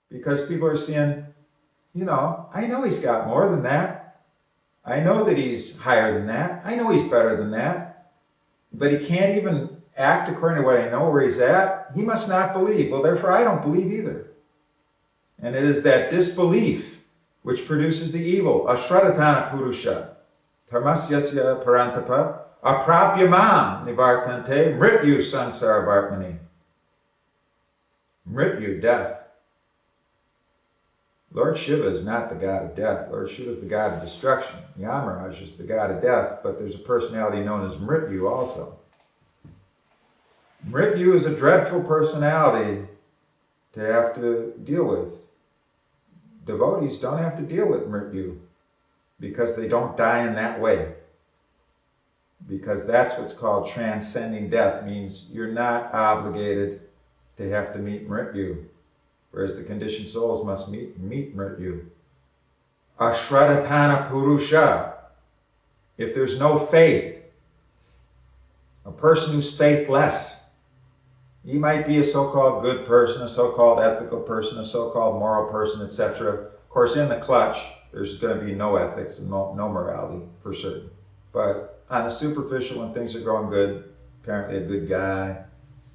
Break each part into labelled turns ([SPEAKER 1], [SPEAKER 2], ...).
[SPEAKER 1] Because people are seeing, I know he's got more than that. I know that he's higher than that. I know he's better than that. But he can't even act according to what I know where he's at. He must not believe. Well, therefore, I don't believe either. And it is that disbelief which produces the evil. Ashradatana purusha. Dharmasyasya parantapa. Aprapyamam nivartante. Mrityu sansara vartmani. Mrityu, death. Lord Shiva is not the god of death. Lord Shiva is the god of destruction. Yamaraj is the god of death, but there's a personality known as Mrityu also. Mrityu is a dreadful personality to have to deal with. Devotees don't have to deal with Mrityu because they don't die in that way. Because that's what's called transcending death, means you're not obligated to have to meet Mrityu. Whereas the conditioned souls must meet Mrityu. Ashradatana purusha. If there's no faith, a person who's faithless, he might be a so-called good person, a so-called ethical person, a so-called moral person, etc. Of course, in the clutch, there's going to be no ethics and no morality for certain. But on the superficial, when things are going good, apparently a good guy,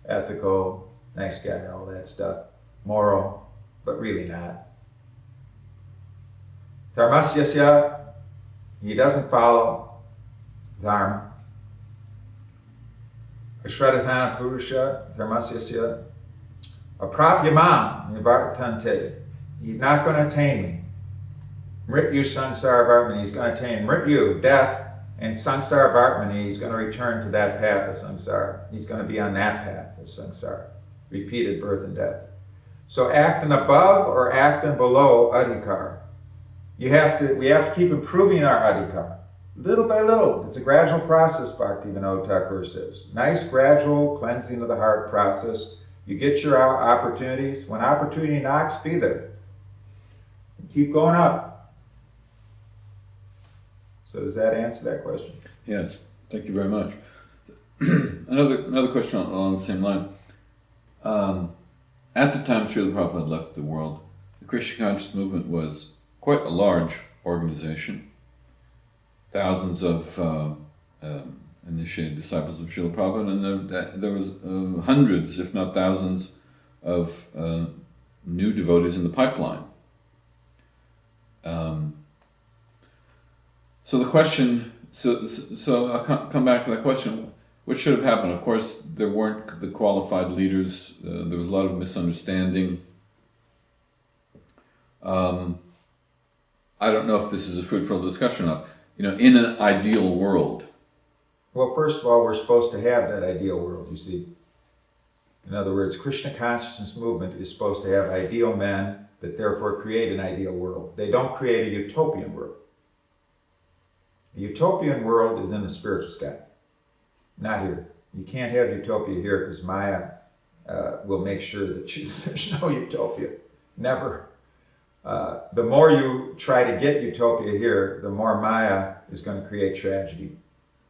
[SPEAKER 1] ethical, nice guy, all that stuff. Moral, but really not. Dharmasyasya, he doesn't follow dharma. Ashradatana purusha, dharmasyasya, aprapyamam nivartante. He's not going to attain me. Mrityu sansara vartmani, he's going to attain Mrityu, death, and sansara vartmani, he's going to return to that path of samsara. He's going to be on that path of samsara. Repeated birth and death. So acting above or acting below adhikar. We have to keep improving our adhikar. Little by little. It's a gradual process, Bhaktivinoda Thakur says. Nice gradual cleansing of the heart process. You get your opportunities. When opportunity knocks, be there. Keep going up. So does that answer that question?
[SPEAKER 2] Yes, thank you very much. Another question along the same line. At the time Srila Prabhupada left the world, the Krishna conscious movement was quite a large organization. Thousands of initiated disciples of Srila Prabhupada, and there was hundreds, if not thousands, of new devotees in the pipeline. So the question, so I'll come back to that question. What should have happened? Of course, there weren't the qualified leaders. There was a lot of misunderstanding. I don't know if this is a fruitful discussion or not. In an ideal world.
[SPEAKER 1] Well, first of all, we're supposed to have that ideal world, you see. In other words, Krishna consciousness movement is supposed to have ideal men that therefore create an ideal world. They don't create a utopian world. The utopian world is in the spiritual sky, not here. You can't have utopia here because Maya will make sure that there's no utopia. Never. The more you try to get utopia here, the more Maya is going to create tragedy.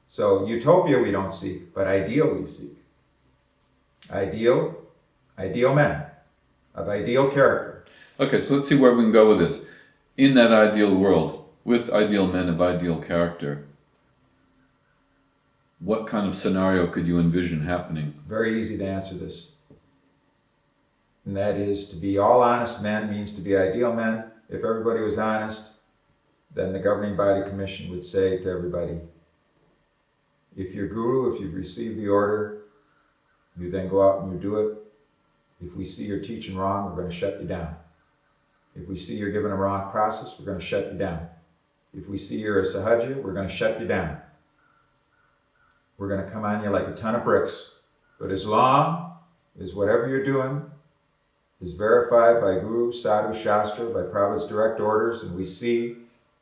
[SPEAKER 1] So utopia we don't seek, but ideal we seek. Ideal men of ideal character.
[SPEAKER 2] Okay, so let's see where we can go with this. In that ideal world, with ideal men of ideal character, what kind of scenario could you envision happening?
[SPEAKER 1] Very easy to answer this. And that is, to be all honest men means to be ideal men. If everybody was honest, then the governing body commission would say to everybody, if you're guru, if you've received the order, you then go out and you do it. If we see you're teaching wrong, we're going to shut you down. If we see you're giving a wrong process, we're going to shut you down. If we see you're a sahaja, we're going to shut you down. We're going to come on you like a ton of bricks. But as long as whatever you're doing is verified by Guru, Sadhu, Shastra, by Prabhupada's direct orders, and we see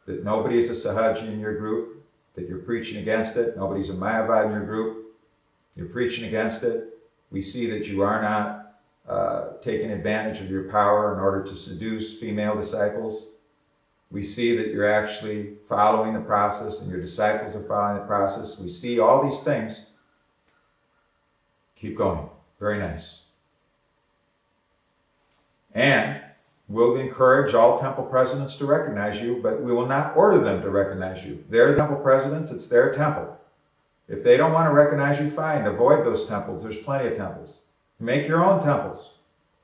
[SPEAKER 1] that nobody is a sahaja in your group, that you're preaching against it, nobody's a Mayavad in your group, you're preaching against it, we see that you are not taking advantage of your power in order to seduce female disciples, we see that you're actually following the process and your disciples are following the process, we see all these things, keep going, very nice. And We'll encourage all temple presidents to recognize you, but we will not order them to recognize you. They're temple presidents, it's their temple. If they don't want to recognize you, fine, avoid those temples. There's plenty of temples. Make your own temples.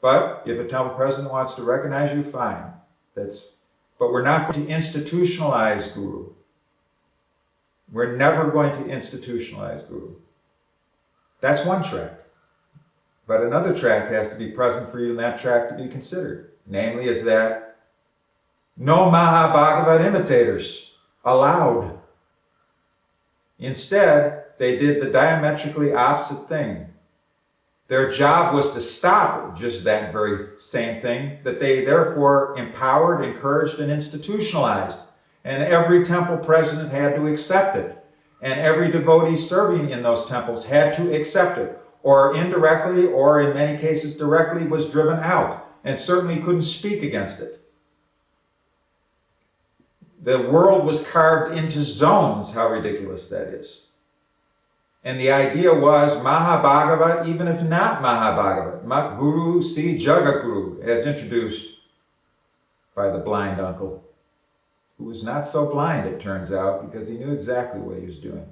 [SPEAKER 1] But if a temple president wants to recognize you, fine. But we're not going to institutionalize Guru. We're never going to institutionalize Guru. That's one track. But another track has to be present for you in that track to be considered. Namely is that no Mahabhagavad imitators allowed. Instead, they did the diametrically opposite thing. Their job was to stop just that very same thing that they therefore empowered, encouraged, and institutionalized. And every temple president had to accept it. And every devotee serving in those temples had to accept it, or indirectly, or in many cases directly, was driven out, and certainly couldn't speak against it. The world was carved into zones, how ridiculous that is. And the idea was Mahabhagavat, even if not Mahabhagavat, Mat Guru Si Jagaguru, as introduced by the blind uncle, who was not so blind, it turns out, because he knew exactly what he was doing.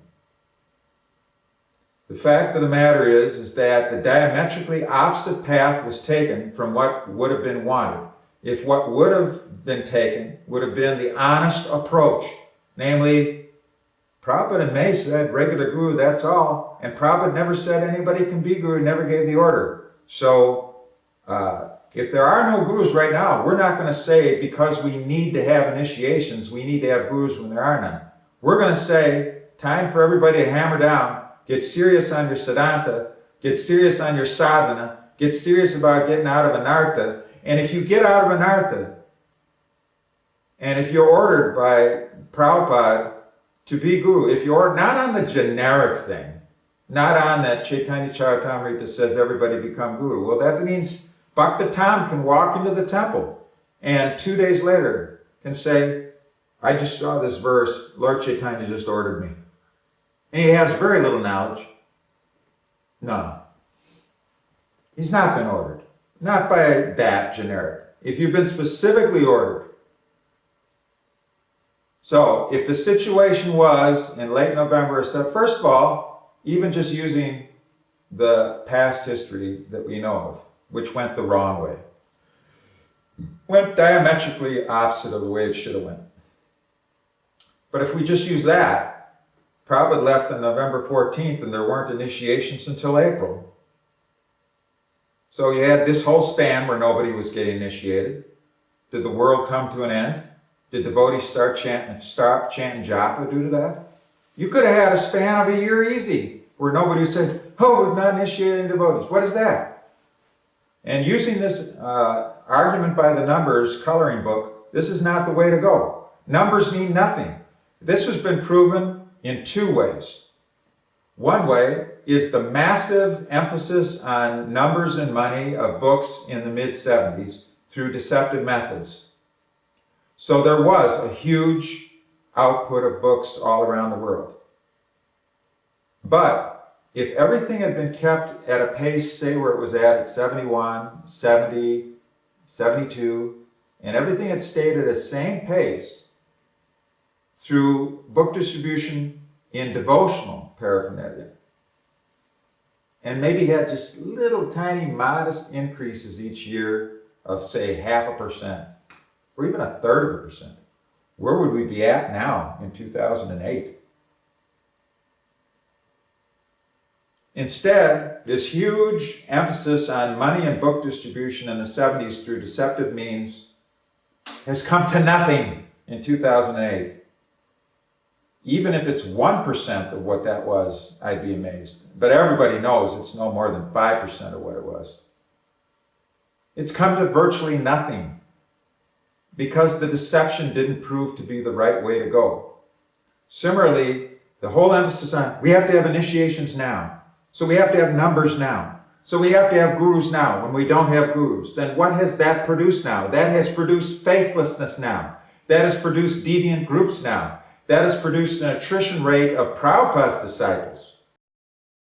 [SPEAKER 1] The fact of the matter is that the diametrically opposite path was taken from what would have been wanted. If what would have been taken would have been the honest approach, namely, Prabhupada and May said, regular Guru, that's all. And Prabhupada never said anybody can be Guru, never gave the order. So, if there are no Gurus right now, we're not going to say because we need to have initiations, we need to have Gurus when there are none. We're going to say, time for everybody to hammer down, get serious on your Siddhanta, get serious on your sadhana, get serious about getting out of anartha. And if you get out of anartha, and if you're ordered by Prabhupada to be Guru, if you're not on the generic thing, not on that Chaitanya Charitamrita says everybody become Guru, well, that means Bhakta Tam can walk into the temple and 2 days later can say, I just saw this verse, Lord Chaitanya just ordered me. And he has very little knowledge. No. He's not been ordered. Not by that generic. If you've been specifically ordered. So, if the situation was in late November, so first of all, even just using the past history that we know of, which went the wrong way, went diametrically opposite of the way it should have went. But if we just use that, Prabhupada left on November 14th and there weren't initiations until April. So you had this whole span where nobody was getting initiated. Did the world come to an end? Did devotees stop chanting japa due to that? You could have had a span of a year easy where nobody said, oh, we've not initiated any devotees. What is that? And using this argument by the numbers coloring book, this is not the way to go. Numbers mean nothing. This has been proven in two ways. One way is the massive emphasis on numbers and money of books in the mid-70s through deceptive methods. So there was a huge output of books all around the world. But if everything had been kept at a pace, say where it was at 71, 70, 72, and everything had stayed at the same pace through book distribution in devotional paraphernalia, and maybe had just little tiny modest increases each year of say 0.5%, or even 1/3%, where would we be at now in 2008? Instead, this huge emphasis on money and book distribution in the 70s through deceptive means has come to nothing in 2008. Even if it's 1% of what that was, I'd be amazed. But everybody knows it's no more than 5% of what it was. It's come to virtually nothing because the deception didn't prove to be the right way to go. Similarly, the whole emphasis on, we have to have initiations now. So we have to have numbers now. So we have to have gurus now when we don't have gurus. Then what has that produced now? That has produced faithlessness now. That has produced deviant groups now. That has produced an attrition rate of Prabhupada's disciples